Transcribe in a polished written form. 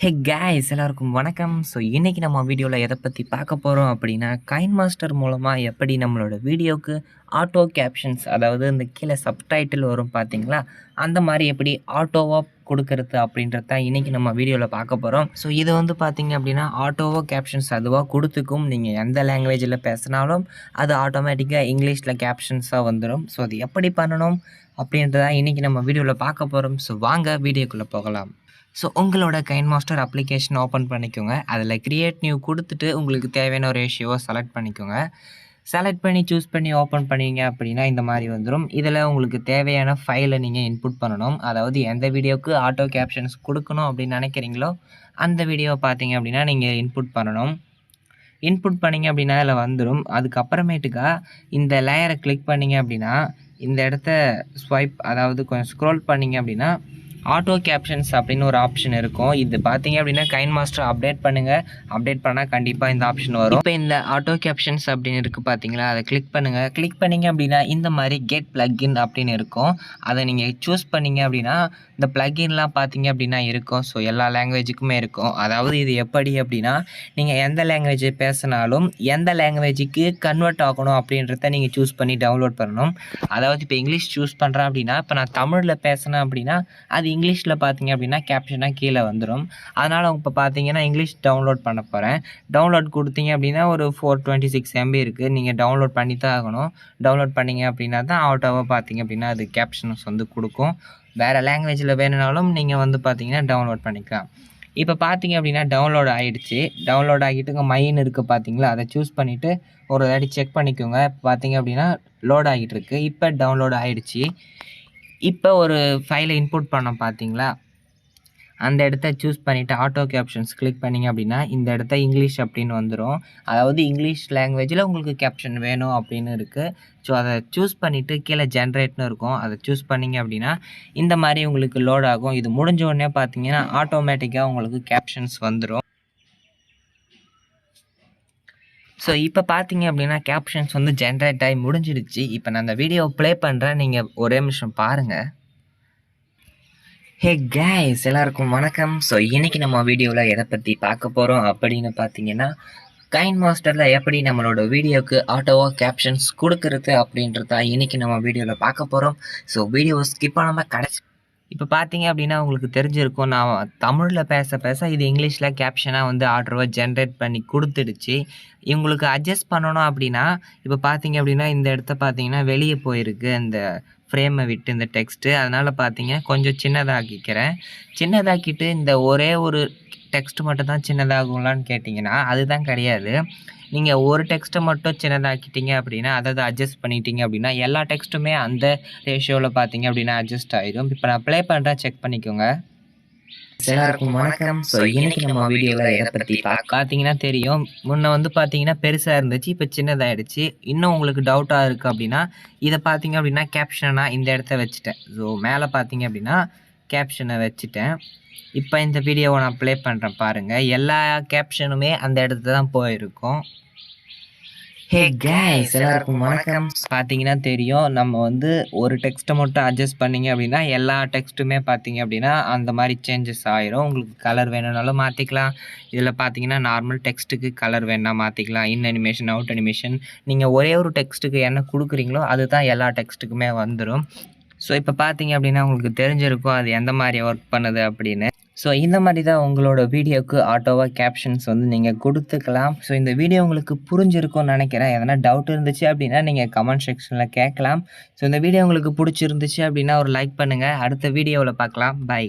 Hey guys எல்லாருக்கும் வணக்கம். So இன்றைக்கி நம்ம வீடியோவில் எதை பற்றி பார்க்க போகிறோம் அப்படின்னா, கைன் மாஸ்டர் மூலமாக எப்படி நம்மளோட வீடியோவுக்கு ஆட்டோ கேப்ஷன்ஸ், அதாவது இந்த கீழே சப்டைட்டில் வரும் பார்த்தீங்களா, அந்த மாதிரி எப்படி ஆட்டோவாக கொடுக்கறது அப்படின்றது தான் இன்றைக்கி நம்ம வீடியோவில் பார்க்க போகிறோம். ஸோ இது வந்து பார்த்திங்க அப்படின்னா ஆட்டோவோ கேப்ஷன்ஸ் அதுவாக கொடுத்துக்கும். நீங்கள் எந்த லாங்குவேஜில் பேசினாலும் அது ஆட்டோமேட்டிக்காக இங்கிலீஷில் கேப்ஷன்ஸாக வந்துடும். ஸோ அது எப்படி பண்ணணும் அப்படின்றத இன்றைக்கி நம்ம வீடியோவில் பார்க்க போகிறோம். ஸோ வாங்க வீடியோக்குள்ளே போகலாம். ஸோ உங்களோட கைன் மாஸ்டர் அப்ளிகேஷன் ஓப்பன் பண்ணிக்கோங்க. அதில் கிரியேட் நியூ கொடுத்துட்டு உங்களுக்கு தேவையான ஒரு ரேஷியோவை செலக்ட் பண்ணிக்கோங்க. செலக்ட் பண்ணி சூஸ் பண்ணி ஓப்பன் பண்ணிங்க அப்படின்னா இந்த மாதிரி வந்துடும். இதில் உங்களுக்கு தேவையான ஃபைலை நீங்கள் இன்புட் பண்ணணும். அதாவது எந்த வீடியோவுக்கு ஆட்டோ கேப்ஷன்ஸ் கொடுக்கணும் அப்படின்னு நினைக்கிறீங்களோ அந்த வீடியோவை பார்த்தீங்க அப்படின்னா நீங்கள் இன்புட் பண்ணணும். இன்புட் பண்ணிங்க அப்படின்னா அதில் வந்துடும். அதுக்கப்புறமேட்டுக்கா இந்த லேயரை கிளிக் பண்ணிங்க அப்படின்னா இந்த இடத்த ஸ்வைப், அதாவது கொஞ்சம் ஸ்க்ரோல் பண்ணிங்க அப்படின்னா ஆட்டோ கேப்ஷன்ஸ் அப்படின்னு ஒரு ஆப்ஷன் இருக்கும். இது பார்த்தீங்க அப்படின்னா கைன் மாஸ்டர் அப்டேட் பண்ணுங்கள். அப்டேட் பண்ணால் கண்டிப்பாக இந்த ஆப்ஷன் வரும். இப்போ இந்த ஆட்டோ கேப்ஷன்ஸ் அப்படின்னு இருக்குது பார்த்தீங்களா, அதை கிளிக் பண்ணுங்கள். கிளிக் பண்ணிங்க அப்படின்னா இந்த மாதிரி கெட் பிளக்இன் அப்படின்னு இருக்கும். அதை நீங்கள் சூஸ் பண்ணிங்க அப்படின்னா இந்த பிளக்இன்லாம் பார்த்தீங்க அப்படின்னா இருக்கும். ஸோ எல்லா லாங்குவேஜுக்குமே இருக்கும். அதாவது இது எப்படி அப்படின்னா, நீங்கள் எந்த லாங்குவேஜ் பேசினாலும் எந்த லாங்குவேஜுக்கு கன்வெர்ட் ஆகணும் அப்படின்றத நீங்கள் சூஸ் பண்ணி டவுன்லோட் பண்ணணும். அதாவது இப்போ இங்கிலீஷ் சூஸ் பண்ணுறேன் அப்படின்னா, இப்போ நான் தமிழில் பேசினேன் அப்படின்னா அது இங்கிலீஷில் பார்த்தீங்க அப்படின்னா கேப்ஷனாக கீழே வந்துடும். அதனால் இப்போ பார்த்தீங்கன்னா இங்கிலீஷ் டவுன்லோட் பண்ண போகிறேன். டவுன்லோட் கொடுத்தீங்க அப்படின்னா ஒரு 426 MB இருக்குது. நீங்கள் டவுன்லோட் பண்ணி தான் ஆகணும். டவுன்லோட் பண்ணிங்க அப்படின்னா தான் ஆட்டோவாக பார்த்தீங்க அப்படின்னா அது கேப்ஷன்ஸ் வந்து கொடுக்கும். வேறு லாங்குவேஜில் வேணுனாலும் நீங்கள் வந்து பார்த்தீங்கன்னா டவுன்லோட் பண்ணிக்கலாம். இப்போ பார்த்தீங்க அப்படின்னா டவுன்லோட் ஆகிடுச்சு. டவுன்லோட் ஆகிட்டு உங்கள் மைன் இருக்குது பார்த்தீங்களா, அதை சூஸ் பண்ணிவிட்டு ஒரு வாட்டி செக் பண்ணிக்கோங்க. இப்போ பார்த்தீங்க அப்படின்னா லோட் ஆகிட்டு இருக்குது. இப்போ டவுன்லோட் ஆகிடுச்சு. இப்போ ஒரு ஃபைலை இன்புட் பண்ணோம் பார்த்தீங்களா, அந்த இடத்த சூஸ் பண்ணிவிட்டு ஆட்டோ கேப்ஷன்ஸ் கிளிக் பண்ணிங்க அப்படின்னா இந்த இடத்த இங்கிலீஷ் அப்படின்னு வந்துடும். அதாவது இங்கிலீஷ் லாங்குவேஜில் உங்களுக்கு கேப்ஷன் வேணும் அப்படின்னு இருக்குது. ஸோ அதை சூஸ் பண்ணிவிட்டு கீழே ஜென்ரேட்னு இருக்கும். அதை சூஸ் பண்ணிங்க அப்படின்னா இந்த மாதிரி உங்களுக்கு லோட் ஆகும். இது முடிஞ்ச உடனே பார்த்தீங்கன்னா ஆட்டோமேட்டிக்காக உங்களுக்கு கேப்ஷன்ஸ் வந்துடும். ஸோ இப்போ பார்த்தீங்க அப்படின்னா கேப்ஷன்ஸ் வந்து ஜென்ரேட் ஆகி முடிஞ்சிடுச்சு. இப்போ நான் அந்த வீடியோவை ப்ளே பண்ணுறேன், நீங்கள் ஒரே நிமிஷம் பாருங்கள். ஹே காய்ஸ் எல்லாருக்கும் வணக்கம். ஸோ இன்றைக்கி நம்ம வீடியோவில் எதை பற்றி பார்க்க போகிறோம் அப்படின்னு பார்த்தீங்கன்னா, கைன் மாஸ்டரில் எப்படி நம்மளோட வீடியோவுக்கு ஆட்டோவாக கேப்ஷன்ஸ் கொடுக்கறது அப்படின்றத இன்றைக்கி நம்ம வீடியோவில் பார்க்க போகிறோம். ஸோ வீடியோவை ஸ்கிப் பண்ணாமல் கடைசி இப்போ பார்த்தீங்க அப்படின்னா உங்களுக்கு தெரிஞ்சிருக்கும், நான் தமிழில் பேச இது இங்கிலீஷில் கேப்ஷனாக வந்து ஆர்டராக ஜென்ரேட் பண்ணி கொடுத்துடுச்சு. இவங்களுக்கு அட்ஜஸ்ட் பண்ணணும் அப்படின்னா இப்போ பார்த்தீங்க அப்படின்னா இந்த இடத்த பார்த்தீங்கன்னா வெளியே போயிருக்கு இந்த ஃப்ரேமை விட்டு இந்த டெக்ஸ்ட்டு. அதனால் பார்த்தீங்கன்னா கொஞ்சம் சின்னதாக்கிக்கிறேன். சின்னதாக்கிட்டு இந்த ஒரே ஒரு டெக்ஸ்ட் மட்டும் தான் சின்னதாகும்லான்னு கேட்டிங்கன்னா அதுதான் கிடையாது. நீங்கள் ஒரு டெக்ஸ்ட்டை மட்டும் சின்னதாக்கிட்டீங்க அப்படின்னா, அதாவது அட்ஜஸ்ட் பண்ணிட்டீங்க அப்படின்னா எல்லா டெக்ஸ்ட்டுமே அந்த ரேஷியோவில் பார்த்தீங்க அப்படின்னா அட்ஜஸ்ட் ஆகிடும். இப்போ நான் ப்ளே பண்ணுறேன், செக் பண்ணிக்கோங்க. எல்லாருக்கும் வணக்கம். ஸோ இன்றைக்கி நம்ம வீடியோவில் எதை பற்றி பார்த்தீங்கன்னா தெரியும், முன்ன வந்து பார்த்தீங்கன்னா பெருசாக இருந்துச்சு, இப்போ சின்னதாகிடுச்சு. இன்னும் உங்களுக்கு டவுட்டாக இருக்குது அப்படின்னா இதை பார்த்தீங்க அப்படின்னா கேப்ஷனாக இந்த இடத்த வச்சுட்டேன். ஸோ மேலே பார்த்தீங்க அப்படின்னா கேப்ஷனை வச்சுட்டேன். இப்போ இந்த வீடியோவை நான் ப்ளே பண்ணுறேன் பாருங்கள். எல்லா கேப்ஷனுமே அந்த இடத்துல தான் போயிருக்கும். ஹே காய்ஸ் எல்லாருக்கும் வணக்கம். பார்த்தீங்கன்னா தெரியும், நம்ம வந்து ஒரு டெக்ஸ்ட்டை மட்டும் அட்ஜஸ்ட் பண்ணிங்க அப்படின்னா எல்லா டெக்ஸ்ட்டுமே பார்த்தீங்க அப்படின்னா அந்த மாதிரி சேஞ்சஸ் ஆயிரும். உங்களுக்கு கலர் வேணும்னாலும் மாற்றிக்கலாம். இதில் பார்த்தீங்கன்னா நார்மல் டெக்ஸ்ட்டுக்கு கலர் வேணா மாற்றிக்கலாம். இன் அனிமேஷன், அவுட் அனிமேஷன், நீங்கள் ஒரே ஒரு டெக்ஸ்ட்டுக்கு என்ன கொடுக்குறீங்களோ அதுதான் எல்லா டெக்ஸ்ட்டுக்குமே வந்துடும். ஸோ இப்போ பார்த்தீங்க அப்படின்னா உங்களுக்கு தெரிஞ்சிருக்கும் அது எந்த மாதிரி ஒர்க் பண்ணுது அப்படின்னு. ஸோ இந்த மாதிரி தான் உங்களோட வீடியோவுக்கு ஆட்டோவாக கேப்ஷன்ஸ் வந்து நீங்கள் கொடுத்துக்கலாம். ஸோ இந்த வீடியோ உங்களுக்கு புரிஞ்சிருக்கும்னு நினைக்கிறேன். எதனா டவுட் இருந்துச்சு அப்படின்னா நீங்கள் கமெண்ட் செக்ஷனில் கேட்கலாம். ஸோ இந்த வீடியோ உங்களுக்கு பிடிச்சிருந்துச்சு அப்படின்னா ஒரு லைக் பண்ணுங்கள். அடுத்த வீடியோவில் பார்க்கலாம். பை.